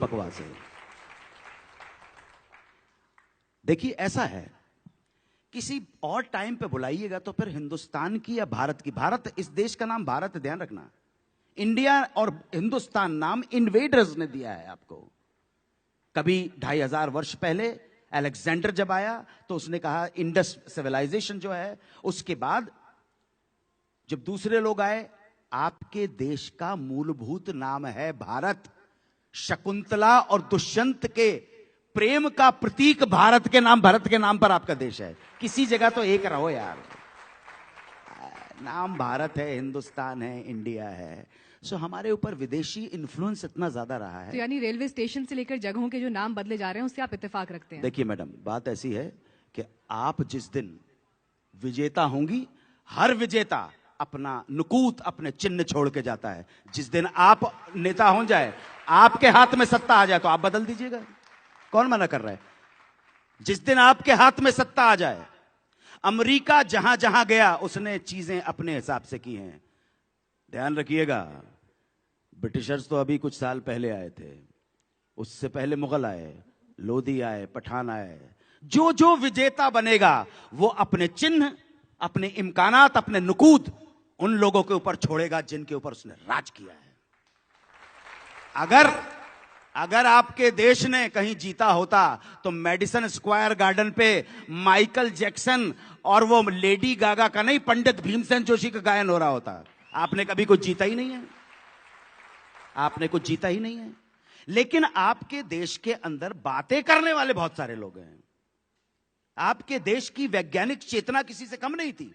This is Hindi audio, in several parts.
बकवास है। देखिए ऐसा है, किसी और टाइम पे बुलाइएगा तो फिर हिंदुस्तान की या भारत की, भारत इस देश का नाम भारत, ध्यान रखना। इंडिया और हिंदुस्तान नाम इन्वेडर्स ने दिया है आपको। कभी 2500 वर्ष पहले अलेक्जेंडर जब आया तो उसने कहा इंडस सिविलाइजेशन जो है, उसके बाद जब दूसरे लोग आए, आपके देश का मूलभूत नाम है भारत। शकुंतला और दुष्यंत के प्रेम का प्रतीक भारत के नाम, भरत के नाम पर आपका देश है। किसी जगह तो एक रहो यार, नाम भारत है, हिंदुस्तान है, इंडिया है। सो हमारे ऊपर विदेशी इन्फ्लुएंस इतना ज्यादा रहा है। तो यानी रेलवे स्टेशन से लेकर जगहों के जो नाम बदले जा रहे हैं उससे आप इत्तेफाक रखते हैं? देखिए मैडम, बात ऐसी है कि आप जिस दिन विजेता होंगी, हर विजेता अपना नुकूत, अपने चिन्ह छोड़ के जाता है। जिस दिन आप नेता हो जाए, आपके हाथ में सत्ता आ जाए तो आप बदल दीजिएगा, कौन मना कर रहा है? जिस दिन आपके हाथ में सत्ता आ जाए, अमेरिका जहां जहां गया उसने चीजें अपने हिसाब से की हैं। ध्यान रखिएगा, ब्रिटिशर्स तो अभी कुछ साल पहले आए थे, उससे पहले मुगल आए, लोधी आए, पठान आए। जो जो विजेता बनेगा वो अपने चिन्ह, अपने इम्कानात, अपने नुकूद उन लोगों के ऊपर छोड़ेगा जिनके ऊपर उसने राज किया है। अगर आपके देश ने कहीं जीता होता तो मेडिसन स्क्वायर गार्डन पे माइकल जैक्सन और वो लेडी गागा का नहीं, पंडित भीमसेन जोशी का गायन हो रहा होता। आपने कभी कुछ जीता ही नहीं है, आपने कुछ जीता ही नहीं है। लेकिन आपके देश के अंदर बातें करने वाले बहुत सारे लोग हैं। आपके देश की वैज्ञानिक चेतना किसी से कम नहीं थी।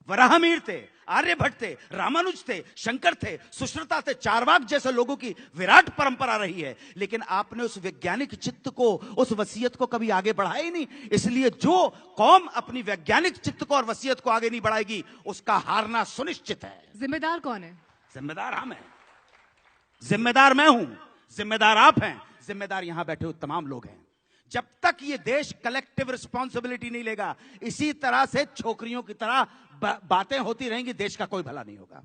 वराहमीर थे, आर्यभट्ट थे, रामानुज थे, शंकर थे, सुश्रुता थे, चारवाक जैसे लोगों की विराट परंपरा रही है। लेकिन आपने उस वैज्ञानिक चित्त को, उस वसीयत को कभी आगे बढ़ाया ही नहीं। इसलिए जो कौम अपनी वैज्ञानिक चित्त को और वसीयत को आगे नहीं बढ़ाएगी, उसका हारना सुनिश्चित है। जिम्मेदार कौन है? जिम्मेदार हम हैं, जिम्मेदार मैं हूं, जिम्मेदार आप हैं, जिम्मेदार यहां बैठे हुए तमाम लोग हैं। जब तक ये देश कलेक्टिव रिस्पॉन्सिबिलिटी नहीं लेगा, इसी तरह से छोकरियों की तरह बातें होती रहेंगी, देश का कोई भला नहीं होगा।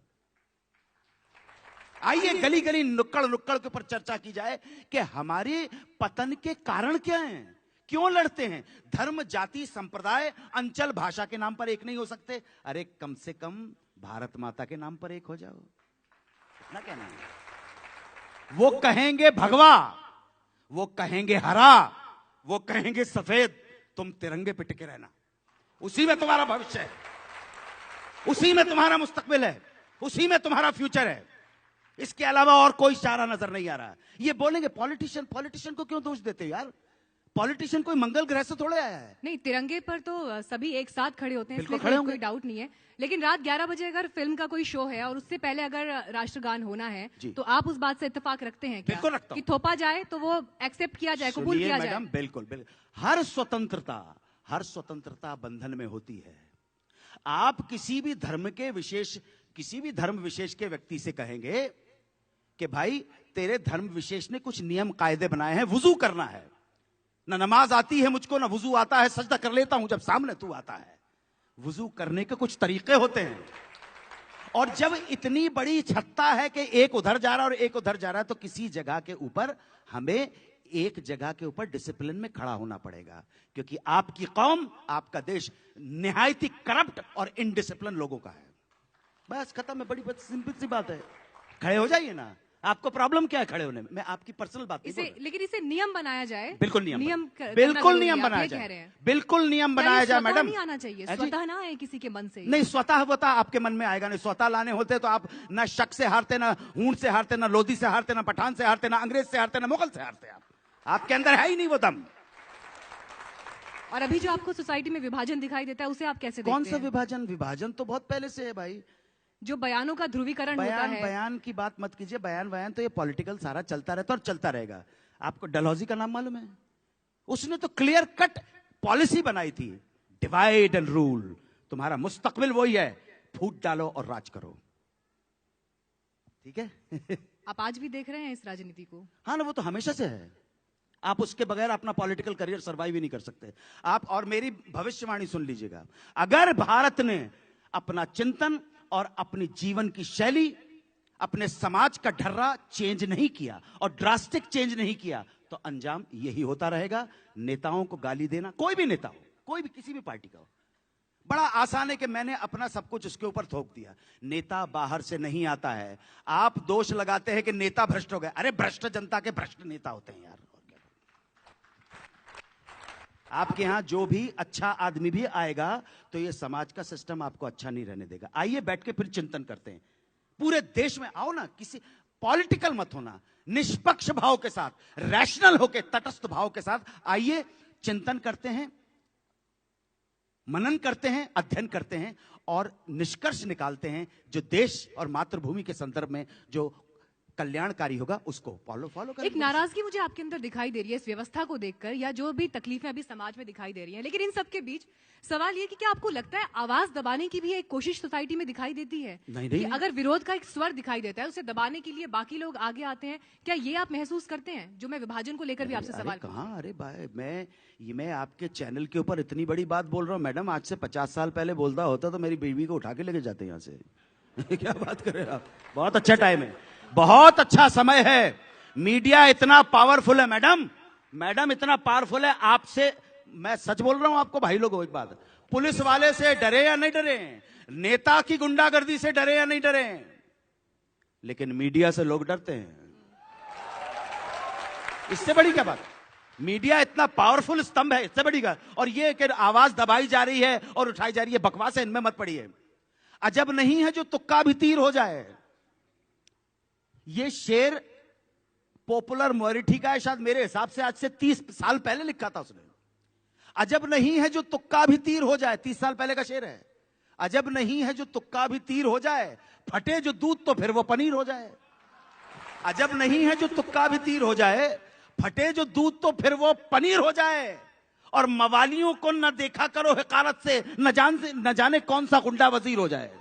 आइए गली गली, नुक्कड़ नुक्कड़ के ऊपर चर्चा की जाए कि हमारे पतन के कारण क्या हैं, क्यों लड़ते हैं। धर्म, जाति, संप्रदाय, अंचल, भाषा के नाम पर एक नहीं हो सकते। अरे कम से कम भारत माता के नाम पर एक हो जाओ, इतना कहना है। वो कहेंगे भगवा, वो कहेंगे हरा, वो कहेंगे सफेद, तुम तिरंगे पे टिके रहना। उसी में तुम्हारा भविष्य है, उसी में तुम्हारा मुस्तकबिल है, उसी में तुम्हारा फ्यूचर है। इसके अलावा और कोई चारा नजर नहीं आ रहा। ये बोलेंगे पॉलिटिशियन को क्यों दोष देते हो यार? पॉलिटिशियन कोई मंगल ग्रह से थोड़े आया है। नहीं, तिरंगे पर तो सभी एक साथ खड़े होते हैं, इसलिए कोई डाउट नहीं है। लेकिन रात 11 बजे अगर फिल्म का कोई शो है और उससे पहले अगर राष्ट्रगान होना है तो आप उस बात से इत्तेफाक रखते हैं क्या? बिल्कुल रखता हूं। कि थोपा जाए तो वो एक्सेप्ट किया जाए, कबूल किया जाए? बिल्कुल बिल्कुल। हर स्वतंत्रता बंधन में होती है। आप किसी भी धर्म विशेष के व्यक्ति से कहेंगे कि भाई तेरे धर्म विशेष ने कुछ नियम कायदे बनाए हैं, वुजू करना है, ना नमाज आती है मुझको, ना वुजू आता है, सजदा कर लेता हूं जब सामने तू आता है। वुजू करने के कुछ तरीके होते हैं। और जब इतनी बड़ी छत्ता है कि एक उधर जा रहा है और एक उधर जा रहा है, तो किसी जगह के ऊपर हमें एक जगह के ऊपर डिसिप्लिन में खड़ा होना पड़ेगा, क्योंकि आपकी कौम, आपका देश निहायत ही करप्ट और इनडिसिप्लिन लोगों का है। बस खत्म है, बड़ी सिंपल सी बात है। खड़े हो जाइए ना, आपको प्रॉब्लम क्या है खड़े होने में? मैं आपकी पर्सनल बात नहीं बोल रहा। लेकिन इसे नियम बनाया जाए। बिल्कुल नियम बिल्कुल नियम बनाया जाए, बिल्कुल नियम बनाया जाए मैडम। नहीं आना चाहिए, स्वतः ना है किसी के मन से। नहीं, स्वतः आपके मन में आएगा नहीं। स्वतः लाने होते तो आप ना शक से हारते, ना हूंठ से हारते, ना लोधी से हारते, ना पठान से हारते, ना अंग्रेज से हारते, ना मुगल से हारते। आपके अंदर है ही नहीं वो दम। और अभी जो आपको सोसाइटी में विभाजन दिखाई देता है, उसे आप कैसे देखते हैं? कौन सा विभाजन? विभाजन तो बहुत पहले से है भाई। जो बयानों का ध्रुवीकरण होता है। बयान की बात मत कीजिए। बयान तो ये पॉलिटिकल सारा चलता रहता और चलता रहेगा। आपको डलहौजी का नाम मालूम है? उसने तो क्लियर कट पॉलिसी बनाई थी, डिवाइड एंड रूल। तुम्हारा मुस्तकबिल वही है, फूट डालो और राज करो। ठीक है? आप आज भी देख रहे हैं इस राजनीति को? हाँ ना, वो तो हमेशा से है। आप उसके बगैर अपना पॉलिटिकल करियर सर्वाइव ही नहीं कर सकते आप। और मेरी भविष्यवाणी सुन लीजिएगा, अगर भारत ने अपना चिंतन और अपनी जीवन की शैली अपने समाज का ढर्रा चेंज नहीं किया और ड्रास्टिक चेंज नहीं किया तो अंजाम यही होता रहेगा। नेताओं को गाली देना, कोई भी नेता हो, कोई भी किसी भी पार्टी का हो, बड़ा आसान है कि मैंने अपना सब कुछ उसके ऊपर थोप दिया। नेता बाहर से नहीं आता है। आप दोष लगाते हैं कि नेता भ्रष्ट हो गए। अरे भ्रष्ट जनता के भ्रष्ट नेता होते हैं यार। आपके यहां जो भी अच्छा आदमी भी आएगा तो ये समाज का सिस्टम आपको अच्छा नहीं रहने देगा। आइए बैठ के फिर चिंतन करते हैं। पूरे देश में आओ ना, किसी पॉलिटिकल मत होना, निष्पक्ष भाव के साथ, रैशनल होके, तटस्थ भाव के साथ आइए चिंतन करते हैं, मनन करते हैं, अध्ययन करते हैं और निष्कर्ष निकालते हैं जो देश और मातृभूमि के संदर्भ में जो कल्याणकारी होगा उसको फॉलो करें। एक नाराजगी मुझे आपके अंदर दिखाई दे रही है इस व्यवस्था को देखकर, या जो भी तकलीफें अभी समाज में दिखाई दे रही हैं। लेकिन इन सब के बीच सवाल ये कि क्या आपको लगता है आवाज दबाने की भी एक कोशिश सोसाइटी में दिखाई देती है? नहीं। अगर विरोध का एक स्वर दिखाई देता है, उसे दबाने के लिए बाकी लोग आगे आते हैं, क्या ये आप महसूस करते हैं? जो मैं विभाजन को लेकर भी आपसे सवाल कहां, अरे भाई मैं आपके चैनल के ऊपर इतनी बड़ी बात बोल रहा हूं मैडम। आज से 50 साल पहले बोलता होता तो मेरी बीवी को उठा के लेके जाते यहां से। क्या बात कर रहे हैं आप? बहुत अच्छा टाइम है, बहुत अच्छा समय है। मीडिया इतना पावरफुल है मैडम इतना पावरफुल है। आपसे मैं सच बोल रहा हूं आपको भाई लोगों, एक बात, पुलिस वाले से डरे या नहीं डरे, नेता की गुंडागर्दी से डरे या नहीं डरे, लेकिन मीडिया से लोग डरते हैं। इससे बड़ी क्या बात? मीडिया इतना पावरफुल स्तंभ है, इससे बड़ी क्या? और ये कि आवाज दबाई जा रही है और उठाई जा रही है, बकवास है, इनमें मत पड़िए। अजब नहीं है जो तुक्का भी तीर हो जाए। ये शेर पॉपुलर मोरिटी का है, शायद मेरे हिसाब से आज से 30 साल पहले लिखा था उसने। अजब नहीं है जो तुक्का भी तीर हो जाए, 30 साल पहले का शेर है। अजब नहीं है जो तुक्का भी तीर हो जाए, फटे जो दूध तो फिर वो पनीर हो जाए। अजब नहीं है जो तुक्का भी तीर हो जाए, फटे जो दूध तो फिर वो पनीर हो जाए। और मवालियों को न देखा करो हकारत से, न जाने कौन सा गुंडा वजीर हो जाए।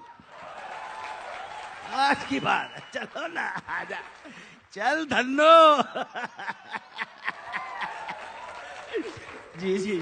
आज की बात, चलो ना, आजा, चल धन्नो। जी।